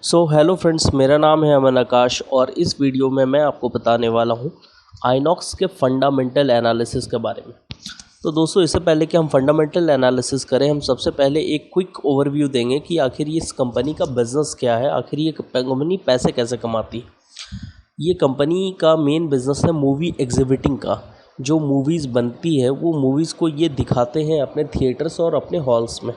So hello friends, मेरा नाम है अमन आकाश और इस वीडियो में मैं आपको बताने वाला हूँ आइनॉक्स के फंडामेंटल एनालिसिस के बारे में। तो दोस्तों, इससे पहले कि हम फंडामेंटल एनालिसिस करें, हम सबसे पहले एक क्विक ओवरव्यू देंगे कि आखिर ये इस कंपनी का बिज़नेस क्या है, आखिर ये कंपनी पैसे कैसे कमाती है। ये कंपनी का मेन बिज़नेस है मूवी एग्जिबिटिंग का। जो मूवीज़ बनती है वो मूवीज़ को ये दिखाते हैं अपने थिएटर्स और अपने हॉल्स में।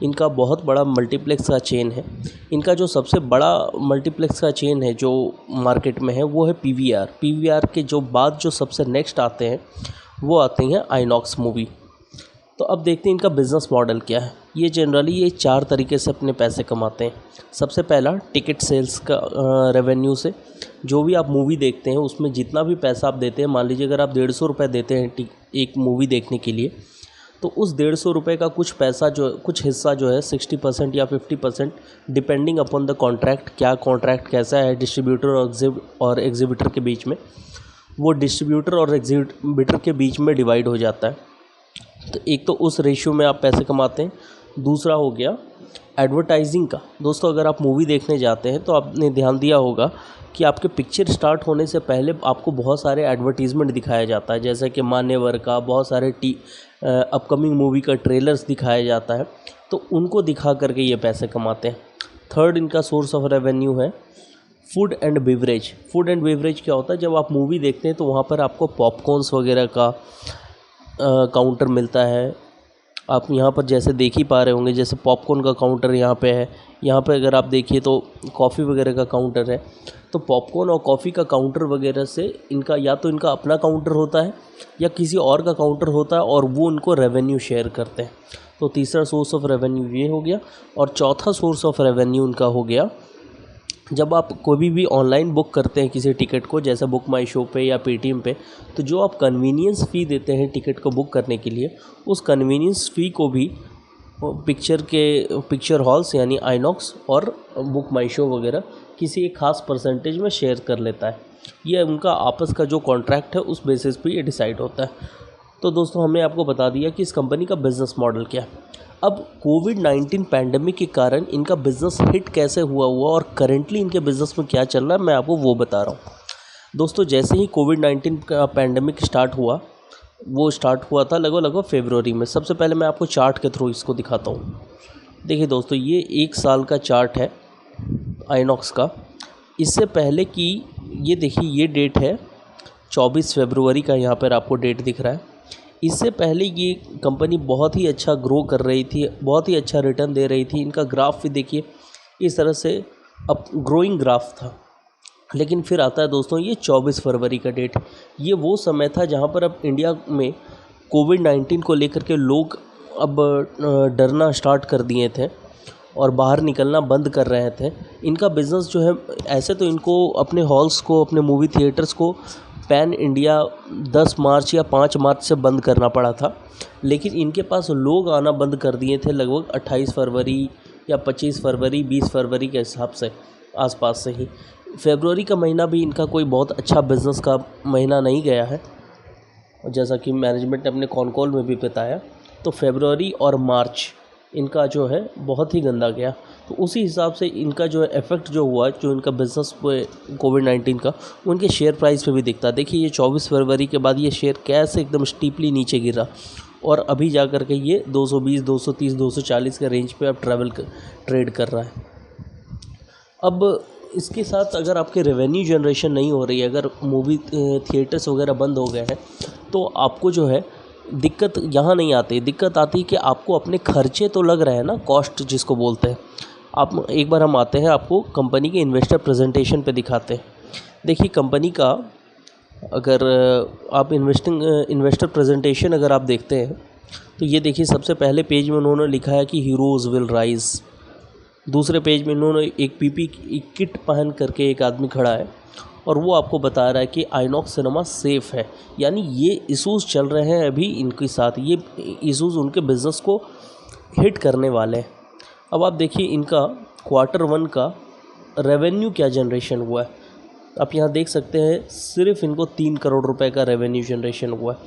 इनका बहुत बड़ा मल्टीप्लेक्स का चेन है। इनका जो सबसे बड़ा मल्टीप्लेक्स का चेन है जो मार्केट में है वो है पीवीआर। पीवीआर के जो बाद जो सबसे नेक्स्ट आते हैं वो आते हैं आइनॉक्स मूवी। तो अब देखते हैं इनका बिज़नेस मॉडल क्या है। ये जनरली ये 4 तरीके से अपने पैसे कमाते हैं। सबसे पहला टिकट सेल्स का रेवेन्यू से। जो भी आप मूवी देखते हैं उसमें जितना भी पैसा आप देते हैं, मान लीजिए अगर आप 150 रुपये देते हैं एक मूवी देखने के लिए, तो उस 150 रुपये का कुछ हिस्सा जो है 60% या 50%, डिपेंडिंग अपॉन द कॉन्ट्रैक्ट, क्या कॉन्ट्रैक्ट कैसा है डिस्ट्रीब्यूटर और एग्जीबिटर के बीच में, वो डिस्ट्रीब्यूटर और एग्जीबिटर के बीच में डिवाइड हो जाता है। तो एक तो उस रेशियो में आप पैसे कमाते हैं। दूसरा हो गया एडवर्टाइजिंग का। दोस्तों, अगर आप मूवी देखने जाते हैं तो आपने ध्यान दिया होगा कि आपके पिक्चर स्टार्ट होने से पहले आपको बहुत सारे एडवर्टीज़मेंट दिखाया जाता है, जैसे कि मान्यवर का, बहुत सारे अपकमिंग मूवी का ट्रेलर्स दिखाया जाता है। तो उनको दिखा करके ये पैसे कमाते हैं। थर्ड इनका सोर्स ऑफ रेवेन्यू है food and beverage. Food and beverage क्या होता है, जब आप मूवी देखते हैं तो वहाँ पर आपको पॉपकॉर्न्स वगैरह का काउंटर मिलता है। आप यहाँ पर जैसे देख ही पा रहे होंगे, जैसे पॉपकॉर्न का काउंटर यहाँ पे है। यहाँ पे अगर आप देखिए तो कॉफ़ी वगैरह का काउंटर है। तो पॉपकॉर्न और कॉफ़ी का काउंटर वगैरह से इनका या तो इनका अपना काउंटर होता है या किसी और का काउंटर होता है और वो उनको रेवेन्यू शेयर करते हैं। तो तीसरा सोर्स ऑफ रेवेन्यू ये हो गया। और चौथा सोर्स ऑफ रेवेन्यू उनका हो गया, जब आप कोई भी ऑनलाइन बुक करते हैं किसी टिकट को, जैसे बुक माई शो पे या पेटीएम पे, तो जो आप कन्वीनियंस फ़ी देते हैं टिकट को बुक करने के लिए, उस कन्वीनियंस फ़ी को भी पिक्चर हॉल्स यानी आइनॉक्स और बुक माई शो वगैरह किसी एक ख़ास परसेंटेज में शेयर कर लेता है। ये उनका आपस का जो कॉन्ट्रैक्ट है उस बेसिस पे ये डिसाइड होता है। तो दोस्तों, हमने आपको बता दिया कि इस कंपनी का बिज़नेस मॉडल क्या है। अब कोविड-19 पैंडमिक के कारण इनका बिज़नेस हिट कैसे हुआ और करेंटली इनके बिज़नेस में क्या चल रहा है, मैं आपको वो बता रहा हूँ। दोस्तों, जैसे ही कोविड-19 का पैंडमिक स्टार्ट हुआ, वो स्टार्ट हुआ था लगभग फरवरी में। सबसे पहले मैं आपको चार्ट के थ्रू इसको दिखाता हूँ। देखिए दोस्तों, ये 1 साल का चार्ट है आइनॉक्स का। इससे पहले की ये देखिए, ये डेट है 24 फरवरी का, यहाँ पर आपको डेट दिख रहा है। इससे पहले ये कंपनी बहुत ही अच्छा ग्रो कर रही थी, बहुत ही अच्छा रिटर्न दे रही थी। इनका ग्राफ भी देखिए इस तरह से अब ग्रोइंग ग्राफ था। लेकिन फिर आता है दोस्तों ये 24 फरवरी का डेट। ये वो समय था जहाँ पर अब इंडिया में कोविड-19 को लेकर के लोग अब डरना स्टार्ट कर दिए थे और बाहर निकलना बंद कर रहे थे। इनका बिज़नेस जो है, ऐसे तो इनको अपने हॉल्स को, अपने मूवी थिएटर्स को पैन इंडिया 10 मार्च या 5 मार्च से बंद करना पड़ा था, लेकिन इनके पास लोग आना बंद कर दिए थे लगभग 28 फरवरी या 25 फरवरी, 20 फरवरी के हिसाब से, आसपास से ही। फरवरी का महीना भी इनका कोई बहुत अच्छा बिज़नेस का महीना नहीं गया है, जैसा कि मैनेजमेंट ने अपने कॉन कॉल में भी बताया। तो फरवरी और मार्च इनका जो है बहुत ही गंदा गया। तो उसी हिसाब से इनका जो है इफ़ेक्ट जो हुआ, जो इनका बिज़नेस पे कोविड-19 का, उनके शेयर प्राइस पे भी दिखता है। देखिए ये 24 फरवरी के बाद ये शेयर कैसे एकदम स्टीपली नीचे गिरा और अभी जा कर के ये 220, 230, 240 के रेंज पे अब ट्रेड कर रहा है। अब इसके साथ अगर आपके रेवेन्यू जनरेशन नहीं हो रही है, अगर मूवी थिएटर्स वगैरह बंद हो गए हैं, तो आपको जो है दिक्कत यहाँ नहीं आती। दिक्कत आती है कि आपको अपने खर्चे तो लग रहे हैं ना, कॉस्ट जिसको बोलते हैं। आप एक बार हम आते हैं, आपको कंपनी के इन्वेस्टर प्रेजेंटेशन पे दिखाते हैं। देखिए कंपनी का, अगर आप इन्वेस्टर प्रेजेंटेशन अगर आप देखते हैं तो ये देखिए सबसे पहले पेज में उन्होंने लिखा है कि हीरोज़ विल राइज़। दूसरे पेज में उन्होंने एक पीपी किट पहन करके एक आदमी खड़ा है और वो आपको बता रहा है कि आइनॉक्स सिनेमा सेफ़ है। यानी ये इश्यूज़ चल रहे हैं अभी इनके साथ, ये इश्यूज़ उनके बिज़नेस को हिट करने वाले हैं। अब आप देखिए इनका Q1 का रेवेन्यू क्या जनरेशन हुआ है। आप यहाँ देख सकते हैं सिर्फ इनको 3 करोड़ रुपए का रेवेन्यू जनरेशन हुआ है।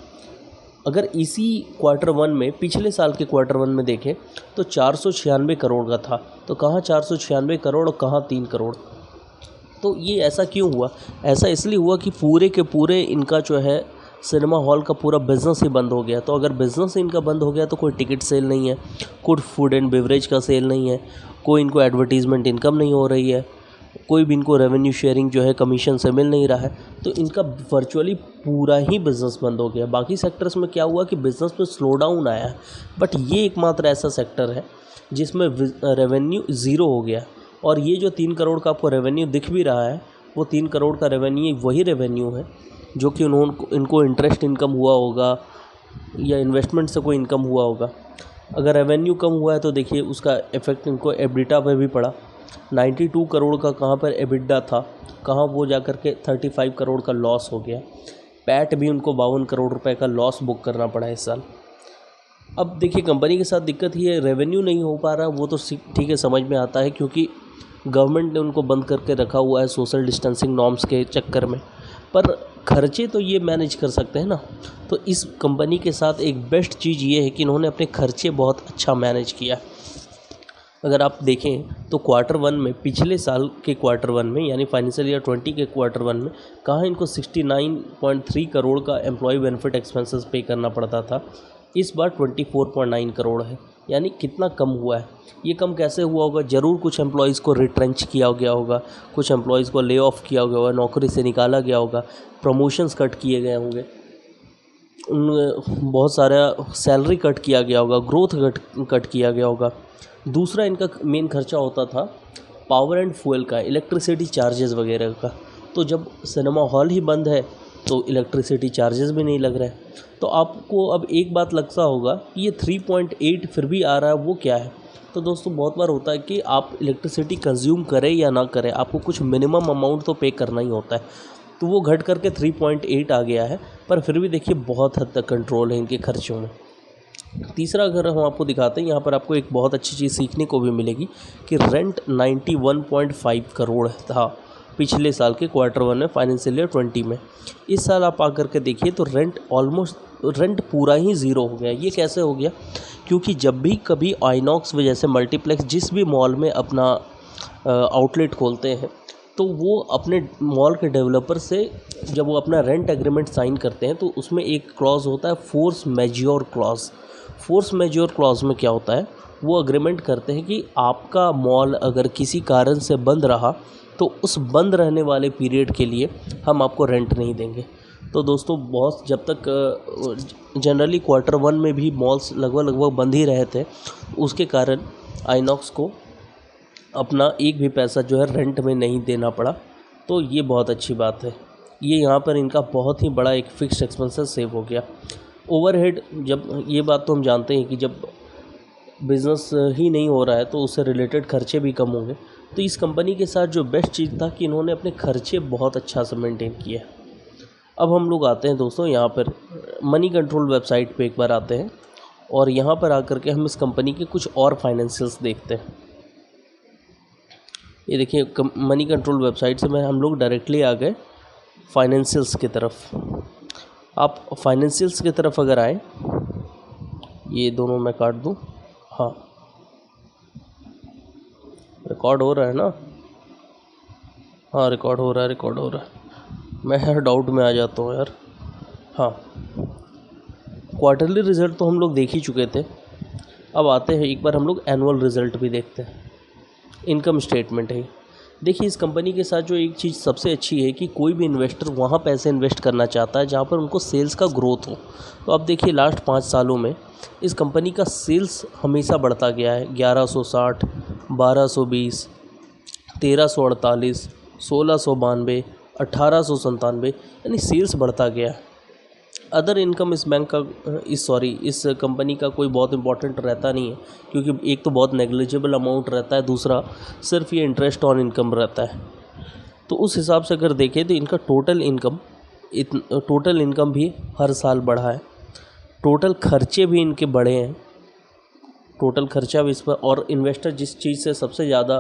अगर इसी क्वार्टर वन में, पिछले साल के क्वार्टर वन में देखें तो 496 करोड़ का था। तो कहाँ 496 करोड़ और कहाँ 3 करोड़। तो ये ऐसा क्यों हुआ? ऐसा इसलिए हुआ कि पूरे के पूरे इनका जो है सिनेमा हॉल का पूरा बिज़नेस ही बंद हो गया। तो अगर बिज़नेस इनका बंद हो गया तो कोई टिकट सेल नहीं है, कोई फूड एंड बेवरेज का सेल नहीं है, कोई इनको एडवर्टीज़मेंट इनकम नहीं हो रही है, कोई भी इनको रेवेन्यू शेयरिंग जो है कमीशन से मिल नहीं रहा है। तो इनका वर्चुअली पूरा ही बिज़नेस बंद हो गया। बाकी सेक्टर्स में क्या हुआ कि बिज़नेस में स्लो डाउन आया है, बट ये एकमात्र ऐसा सेक्टर है जिसमें रेवेन्यू ज़ीरो हो गया। और ये जो 3 करोड़ का आपको रेवेन्यू दिख भी रहा है, वो 3 करोड़ का रेवेन्यू वही रेवेन्यू है जो कि इनको इंटरेस्ट इनकम हुआ होगा या इन्वेस्टमेंट से कोई इनकम हुआ होगा। अगर रेवेन्यू कम हुआ है तो देखिए उसका इफ़ेक्ट इनको एबिटा पे भी पड़ा। 92 करोड़ का कहाँ पर एबिटा था, कहाँ वो जाकर के 35 करोड़ का लॉस हो गया। पैट भी उनको 52 करोड़ रुपए का लॉस बुक करना पड़ा इस साल। अब देखिए कंपनी के साथ दिक्कत ही है, रेवेन्यू नहीं हो पा रहा, वो तो ठीक है, समझ में आता है, क्योंकि गवर्नमेंट ने उनको बंद करके रखा हुआ है सोशल डिस्टेंसिंग नॉर्म्स के चक्कर में। पर खर्चे तो ये मैनेज कर सकते हैं ना। तो इस कंपनी के साथ एक बेस्ट चीज़ ये है कि इन्होंने अपने खर्चे बहुत अच्छा मैनेज किया। अगर आप देखें तो क्वार्टर वन में, पिछले साल के क्वार्टर वन में यानी फाइनेंशियल ईयर 20 के क्वार्टर वन में कहाँ इनको 69.3 करोड़ का एम्प्लॉय बेनिफिट एक्सपेंसेस पे करना पड़ता था। इस बार 24.9 करोड़ है, यानी कितना कम हुआ है। ये कम कैसे हुआ होगा? ज़रूर कुछ एम्प्लॉयज़ को रिट्रेंच किया गया होगा, कुछ एम्प्लॉयज़ को ले ऑफ किया गया होगा, नौकरी से निकाला गया होगा, प्रमोशंस कट किए गए होंगे, बहुत सारा सैलरी कट किया गया होगा, ग्रोथ कट किया गया होगा। दूसरा इनका मेन खर्चा होता था पावर एंड फ्यूल का, इलेक्ट्रिसिटी चार्जेस वगैरह का। तो जब सिनेमा हॉल ही बंद है तो इलेक्ट्रिसिटी चार्जेस भी नहीं लग रहे हैं। तो आपको अब एक बात लगता होगा कि ये 3.8 फिर भी आ रहा है, वो क्या है? तो दोस्तों बहुत बार होता है कि आप इलेक्ट्रिसिटी कंज्यूम करें या ना करें, आपको कुछ मिनिमम अमाउंट तो पे करना ही होता है। तो वो घट करके 3.8 आ गया है, पर फिर भी देखिए बहुत हद तक कंट्रोल है इनके खर्चों में। तीसरा अगर हम आपको दिखाते हैं, यहाँ पर आपको एक बहुत अच्छी चीज़ सीखने को भी मिलेगी कि रेंट 91.5 करोड़ था पिछले साल के क्वार्टर वन में, फाइनेंशियल ईयर 20 में। इस साल आप आकर के देखिए तो रेंट पूरा ही ज़ीरो हो गया। ये कैसे हो गया? क्योंकि जब भी कभी आइनॉक्स वजह से मल्टीप्लेक्स जिस भी मॉल में अपना आउटलेट खोलते हैं, तो वो अपने मॉल के डेवलपर से जब वो अपना रेंट एग्रीमेंट साइन करते हैं तो उसमें एक क्लॉज होता है फोर्स मैज्योर क्लॉज। फोर्स मैज्योर क्लॉज में क्या होता है, वो अग्रीमेंट करते हैं कि आपका मॉल अगर किसी कारण से बंद रहा तो उस बंद रहने वाले पीरियड के लिए हम आपको रेंट नहीं देंगे। तो दोस्तों बहुत, जब तक जनरली क्वार्टर वन में भी मॉल्स लगभग बंद ही रहे थे, उसके कारण आइनॉक्स को अपना एक भी पैसा जो है रेंट में नहीं देना पड़ा। तो ये बहुत अच्छी बात है। ये यहाँ पर इनका बहुत ही बड़ा एक फ़िक्स्ड एक्सपेंसेस सेव हो गया। ओवरहेड, जब ये बात तो हम जानते हैं कि जब बिज़नेस ही नहीं हो रहा है तो उससे रिलेटेड खर्चे भी कम होंगे। तो इस कंपनी के साथ जो बेस्ट चीज़ था कि इन्होंने अपने खर्चे बहुत अच्छा से मेंटेन किया। अब हम लोग आते हैं दोस्तों यहाँ पर मनी कंट्रोल वेबसाइट पे एक बार आते हैं और यहाँ पर आकर के हम इस कंपनी के कुछ और फाइनेंशियल्स देखते हैं। ये देखिए मनी कंट्रोल वेबसाइट से हम लोग डायरेक्टली आ गए फाइनेंशियल्स की तरफ। आप फाइनेंशियल्स की तरफ अगर आए, ये दोनों मैं काट दूँ, हाँ रिकॉर्ड हो रहा है ना, हाँ रिकॉर्ड हो रहा है। मैं हर डाउट में आ जाता हूँ यार। हाँ, क्वार्टरली रिज़ल्ट तो हम लोग देख ही चुके थे। अब आते हैं एक बार हम लोग एनुअल रिज़ल्ट भी देखते हैं। इनकम स्टेटमेंट है। देखिए इस कंपनी के साथ जो एक चीज़ सबसे अच्छी है कि कोई भी इन्वेस्टर वहाँ पैसे इन्वेस्ट करना चाहता है जहाँ पर उनको सेल्स का ग्रोथ हो। तो अब देखिए लास्ट 5 सालों में इस कंपनी का सेल्स हमेशा बढ़ता गया है। 1160, 1220, 1348, 1692, 1897, यानी सेल्स बढ़ता गया है। अदर इनकम इस इस कंपनी का कोई बहुत इंपॉर्टेंट रहता नहीं है, क्योंकि एक तो बहुत नेग्लिजिबल अमाउंट रहता है, दूसरा सिर्फ ये इंटरेस्ट ऑन इनकम रहता है। तो उस हिसाब से अगर देखें तो इनका टोटल इनकम भी हर साल बढ़ा है, टोटल खर्चे भी इनके बढ़े हैं, टोटल खर्चा भी इस पर। और इन्वेस्टर जिस चीज़ से सबसे ज़्यादा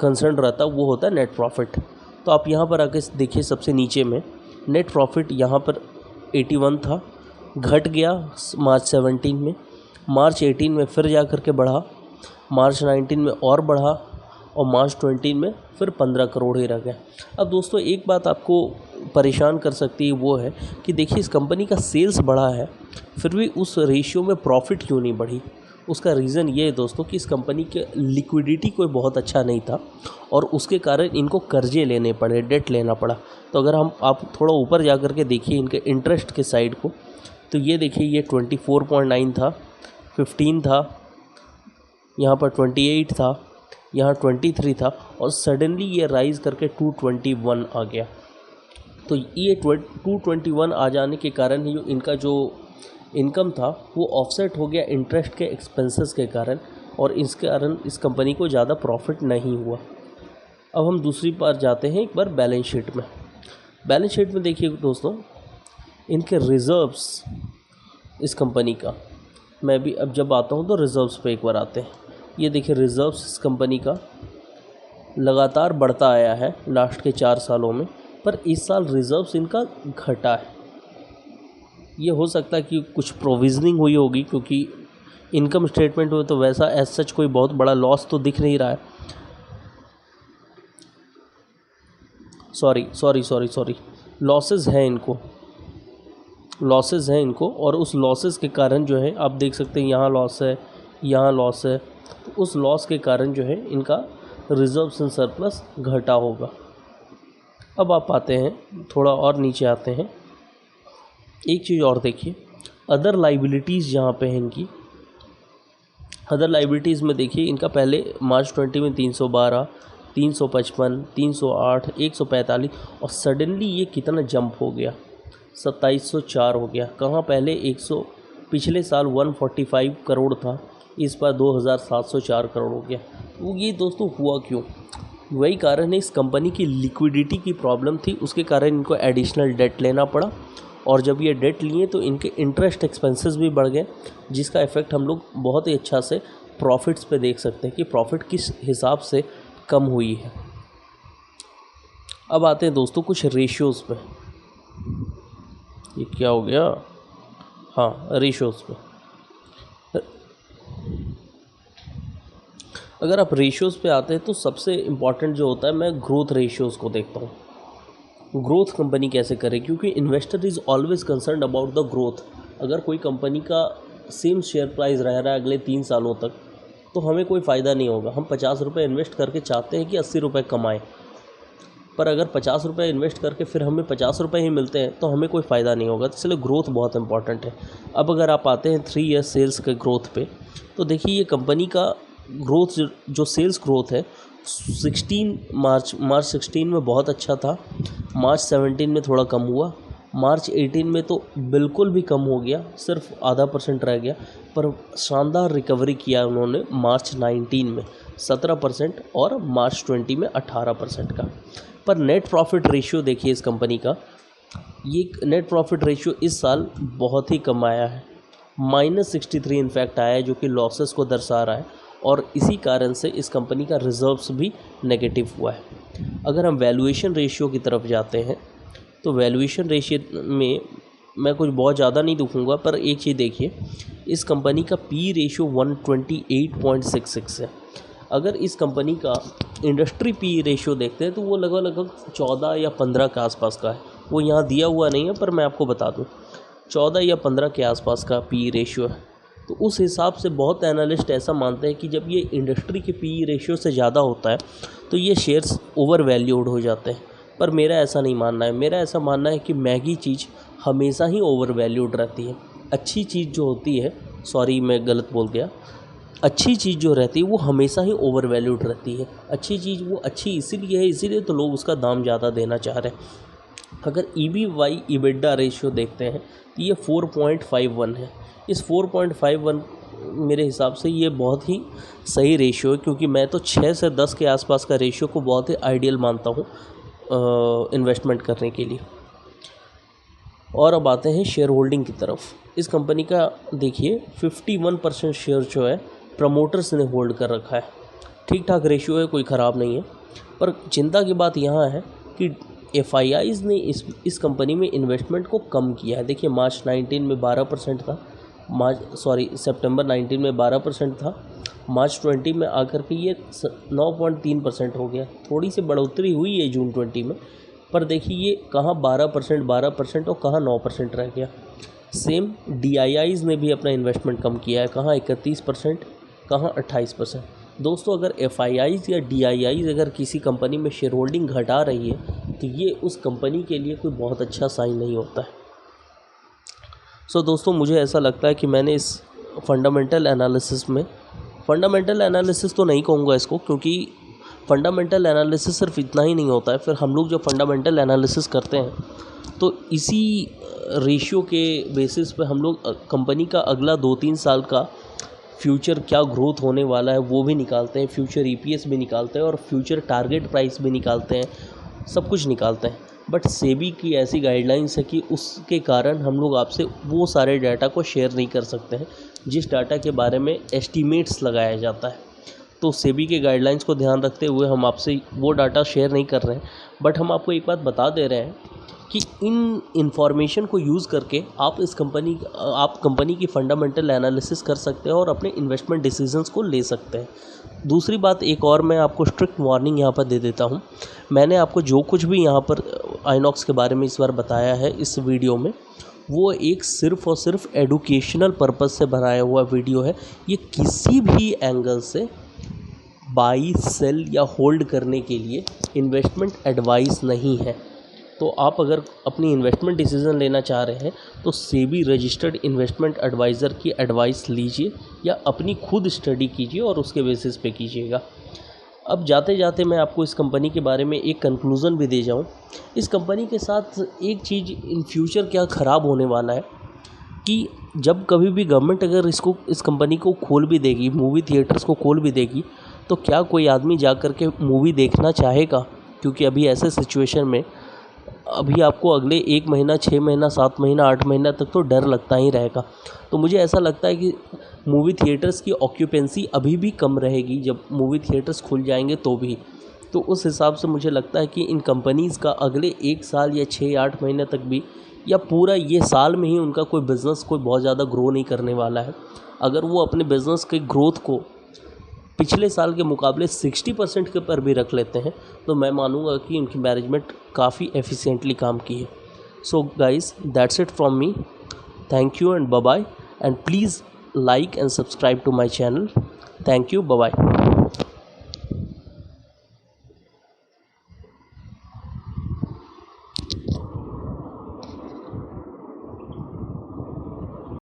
कंसर्न रहता है वो होता है नेट प्रॉफिट। तो आप यहाँ पर आके देखिए सबसे नीचे में नेट प्रॉफिट यहाँ पर 81 था घट गया मार्च 17 में, मार्च 18 में फिर जा कर के बढ़ा, मार्च 19 में और बढ़ा और मार्च 20 में फिर 15 करोड़ ही रह गया। अब दोस्तों एक बात आपको परेशान कर सकती है, वो है कि देखिए इस कंपनी का सेल्स बढ़ा है फिर भी उस रेशियो में प्रॉफिट क्यों नहीं बढ़ी। उसका रीज़न ये है दोस्तों कि इस कंपनी के लिक्विडिटी कोई बहुत अच्छा नहीं था और उसके कारण इनको कर्जे लेने पड़े, डेट लेना पड़ा। तो अगर आप थोड़ा ऊपर जा कर के देखिए इनके इंटरेस्ट के साइड को, तो ये देखिए ये 24.9 था, 15 था, यहाँ पर 28 था, यहाँ 23 था और सडनली ये राइज़ करके 221 आ गया। तो ये 221 आ जाने के कारण ही इनका जो इनकम था वो ऑफसेट हो गया इंटरेस्ट के एक्सपेंसेस के कारण, और इसके कारण इस कंपनी को ज़्यादा प्रॉफिट नहीं हुआ। अब हम दूसरी बार जाते हैं एक बार बैलेंस शीट में। बैलेंस शीट में देखिए दोस्तों इनके रिज़र्व्स इस कंपनी का, मैं भी अब जब आता हूँ तो रिज़र्व्स पे एक बार आते हैं। ये देखिए रिज़र्व्स इस कंपनी का लगातार बढ़ता आया है लास्ट के 4 सालों में, पर इस साल रिज़र्व्स इनका घटा है। ये हो सकता है कि कुछ प्रोविजनिंग हुई होगी, क्योंकि इनकम स्टेटमेंट में तो वैसा एज सच कोई बहुत बड़ा लॉस तो दिख नहीं रहा है। सॉरी लॉसेस हैं इनको, और उस लॉसेस के कारण जो है आप देख सकते हैं यहाँ लॉस है, यहाँ लॉस है, तो उस लॉस के कारण जो है इनका रिजर्व्स एंड सरप्लस घटा होगा। अब आप आते हैं थोड़ा और नीचे आते हैं, एक चीज़ और देखिए, अदर लाइबिलिटीज़ जहाँ पे हैं इनकी, अदर लाइबिलिटीज़ में देखिए इनका पहले मार्च 20 में 312, 355, 308, 145 और सडनली ये कितना जंप हो गया, 2704 हो गया। कहाँ पहले 100, पिछले साल 145 करोड़ था, इस बार 2704 करोड़ हो गया। तो ये दोस्तों हुआ क्यों? वही कारण है, इस कंपनी की लिक्विडिटी की प्रॉब्लम थी, उसके कारण इनको एडिशनल डेट लेना पड़ा, और जब ये डेट लिए तो इनके इंटरेस्ट एक्सपेंसेस भी बढ़ गए, जिसका इफ़ेक्ट हम लोग बहुत ही अच्छा से प्रॉफिट्स पे देख सकते हैं कि प्रॉफिट किस हिसाब से कम हुई है। अब आते हैं दोस्तों कुछ रेशियोज़ पे। ये क्या हो गया? हाँ, रेशियोज़ पे। अगर आप रेशियोज़ पे आते हैं तो सबसे इम्पॉर्टेंट जो होता है, मैं ग्रोथ रेशियोज़ को देखता हूँ। ग्रोथ कंपनी कैसे करे, क्योंकि investor is always concerned about the growth. अगर कोई कंपनी का सेम शेयर प्राइस रह रहा है अगले 3 सालों तक, तो हमें कोई फ़ायदा नहीं होगा। हम 50 रुपये इन्वेस्ट करके चाहते हैं कि 80 रुपये कमाएँ, पर अगर 50 रुपये इन्वेस्ट करके फिर हमें 50 रुपये ही मिलते हैं तो हमें कोई फ़ायदा नहीं होगा। इसलिए ग्रोथ बहुत इंपॉर्टेंट है। अब अगर आप आते हैं 3 ईयर सेल्स के ग्रोथ पे, तो देखिए ये कंपनी का ग्रोथ जो सेल्स ग्रोथ है मार्च 16 में बहुत अच्छा था, मार्च 17 में थोड़ा कम हुआ, मार्च 18 में तो बिल्कुल भी कम हो गया, सिर्फ आधा % रह गया, पर शानदार रिकवरी किया उन्होंने मार्च 19 में 17% और मार्च 20 में 18% का। पर नेट प्रॉफिट रेशियो देखिए इस कंपनी का, ये नेट प्रॉफिट रेशियो इस साल बहुत ही कम आया है, -63 इनफैक्ट आया है, जो कि लॉसेस को दर्शा रहा है, और इसी कारण से इस कंपनी का रिजर्व्स भी नेगेटिव हुआ है। अगर हम वैल्यूएशन रेशियो की तरफ जाते हैं तो वैल्यूएशन रेशियो में मैं कुछ बहुत ज़्यादा नहीं दिखूँगा, पर एक चीज़ देखिए, इस कंपनी का पी रेशियो 128.66 है। अगर इस कंपनी का इंडस्ट्री पी रेशियो देखते हैं तो वो लगभग 14 या 15 के आसपास का है। वो यहाँ दिया हुआ नहीं है, पर मैं आपको बता दूँ 14 या 15 के आसपास का पी रेशियो है। तो उस हिसाब से बहुत एनालिस्ट ऐसा मानते हैं कि जब ये इंडस्ट्री के पी रेशियो से ज़्यादा होता है तो ये शेयर्स ओवर वैल्यूड हो जाते हैं, पर मेरा ऐसा नहीं मानना है। मेरा ऐसा मानना है कि महंगी चीज़ हमेशा ही ओवर वैल्यूड रहती है। अच्छी चीज़ जो होती है, सॉरी मैं गलत बोल गया, अच्छी चीज़ जो रहती है वो हमेशा ही ओवर वैल्यूड रहती है। अच्छी चीज़ वो अच्छी इसीलिए है, इसीलिए तो लोग उसका दाम ज़्यादा देना चाह रहे हैं। अगर EBY EBITDA रेशियो देखते हैं तो ये 4.51 है। इस 4.51 मेरे हिसाब से ये बहुत ही सही रेशियो है, क्योंकि मैं तो 6 से 10 के आसपास का रेशियो को बहुत ही आइडियल मानता हूँ इन्वेस्टमेंट करने के लिए। और अब आते हैं शेयर होल्डिंग की तरफ। इस कंपनी का देखिए 51% शेयर जो है प्रमोटर्स ने होल्ड कर रखा है। ठीक ठाक रेशियो है, कोई ख़राब नहीं है, पर चिंता की बात यहाँ है कि एफआईआईज़ ने इस कंपनी में इन्वेस्टमेंट को कम किया है। देखिए मार्च 19 में 12% था, सितंबर 19 में 12% था, मार्च 20 में आकर के ये 9.3% हो गया। थोड़ी सी बढ़ोतरी हुई है जून 20 में, पर देखिए ये कहाँ 12% और कहाँ 9% रह गया। सेम डीआईआईज़ ने भी अपना इन्वेस्टमेंट कम किया है, कहाँ 31%, कहाँ 28%। दोस्तों अगर एफआईआईज़ या डीआईआईज़ अगर किसी कंपनी में शेयर होल्डिंग घटा रही है तो ये उस कंपनी के लिए कोई बहुत अच्छा साइन नहीं होता है। सो दोस्तों मुझे ऐसा लगता है कि मैंने इस फंडामेंटल एनालिसिस तो नहीं कहूँगा इसको, क्योंकि फंडामेंटल एनालिसिस सिर्फ इतना ही नहीं होता है। फिर हम लोग जो फंडामेंटल एनालिसिस करते हैं तो इसी रेशियो के बेसिस पे हम लोग कंपनी का अगला 2-3 साल का फ्यूचर क्या ग्रोथ होने वाला है वो भी निकालते हैं, फ्यूचर ईपीएस भी निकालते हैं और फ्यूचर टारगेट प्राइस भी निकालते हैं, सब कुछ निकालते हैं। बट सेबी की ऐसी गाइडलाइंस है कि उसके कारण हम लोग आपसे वो सारे डाटा को शेयर नहीं कर सकते हैं जिस डाटा के बारे में एस्टीमेट्स लगाया जाता है। तो सेबी के गाइडलाइंस को ध्यान रखते हुए हम आपसे वो डाटा शेयर नहीं कर रहे हैं। बट हम आपको एक बात बता दे रहे हैं कि इन इन्फॉर्मेशन को यूज़ करके आप कंपनी की फ़ंडामेंटल एनालिसिस कर सकते हैं और अपने इन्वेस्टमेंट डिसीजंस को ले सकते हैं। दूसरी बात एक और मैं आपको स्ट्रिक्ट वार्निंग यहाँ पर दे देता हूँ। मैंने आपको जो कुछ भी यहाँ पर आइनॉक्स के बारे में इस बार बताया है इस वीडियो में, वो एक सिर्फ़ और सिर्फ एडुकेशनल पर्पज़ से बनाया हुआ वीडियो है। ये किसी भी एंगल से बाई, सेल या होल्ड करने के लिए इन्वेस्टमेंट एडवाइस नहीं है। तो आप अगर अपनी इन्वेस्टमेंट डिसीजन लेना चाह रहे हैं तो सेबी रजिस्टर्ड इन्वेस्टमेंट एडवाइज़र की एडवाइस लीजिए या अपनी खुद स्टडी कीजिए और उसके बेसिस पे कीजिएगा। अब जाते जाते मैं आपको इस कंपनी के बारे में एक कंक्लूज़न भी दे जाऊं। इस कंपनी के साथ एक चीज़ इन फ्यूचर क्या ख़राब होने वाला है कि जब कभी भी गवर्नमेंट अगर इस कंपनी को खोल भी देगी, मूवी थिएटर्स को खोल भी देगी, तो क्या कोई आदमी जा कर के मूवी देखना चाहेगा? क्योंकि अभी ऐसे सिचुएशन में अभी आपको अगले 1 महीना, 6 महीना, 7 महीना, 8 महीना तक तो डर लगता ही रहेगा। तो मुझे ऐसा लगता है कि मूवी थिएटर्स की ऑक्यूपेंसी अभी भी कम रहेगी जब मूवी थिएटर्स खुल जाएंगे तो भी। तो उस हिसाब से मुझे लगता है कि इन कंपनीज़ का अगले 1 साल या 6-8 महीने तक भी या पूरा ये साल में ही उनका कोई बिज़नेस कोई बहुत ज़्यादा ग्रो नहीं करने वाला है। अगर वो अपने बिज़नेस के ग्रोथ को पिछले साल के मुकाबले 60% के पर भी रख लेते हैं तो मैं मानूंगा कि उनकी मैनेजमेंट काफ़ी एफिशिएंटली काम की है। So guys that's it from me. Thank you and bye bye, and please like and subscribe to my channel. Thank you. Bye bye.